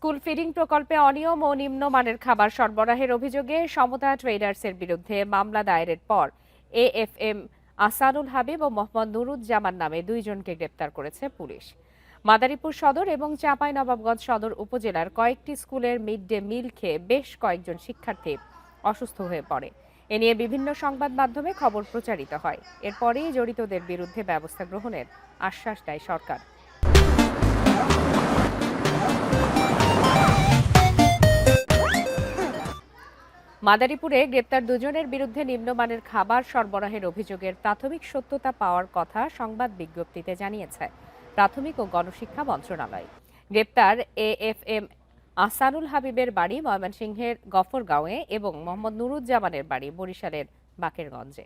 School feeding প্রকল্পে অনিয়ম ও নিম্নমানের খাবার সরবরাহের অভিযোগে সমতা ট্রেডার্সের বিরুদ্ধে মামলা দায়েরের পর এএফএম আসানুল হাবিব ও মোহাম্মদ নুরুজ্জামান নামে দুইজনকে গ্রেপ্তার করেছে পুলিশ। মাদারীপুর সদর এবং চাঁপাইনবাবগঞ্জ সদর উপজেলার কয়েকটি স্কুলের মিড ডে মিল খেয়ে বেশ কয়েকজন শিক্ষার্থী অসুস্থ হয়ে পড়ে। এ নিয়ে বিভিন্ন সংবাদ মাধ্যমে খবর প্রচারিত হয়। এরপরেই জড়িতদের বিরুদ্ধে ব্যবস্থা গ্রহণের আশ্বাস দেয় সরকার। মাদারীপুরে গ্রেপ্তার দুজনের বিরুদ্ধে নিম্নমানের খাবার সরবরাহের অভিযোগের প্রাথমিক সত্যতা পাওয়ার কথা সংবাদ বিজ্ঞপ্তিতে জানিয়েছে প্রাথমিক ও গণশিক্ষা মন্ত্রণালয়। গ্রেপ্তার এএফএম আসানুল হাবিবের বাড়ি ময়মনসিংহের গফরগাঁওয়ে এবং মোহাম্মদ নুরুজ্জামানের বাড়ি বরিশালের বাকেরগঞ্জে।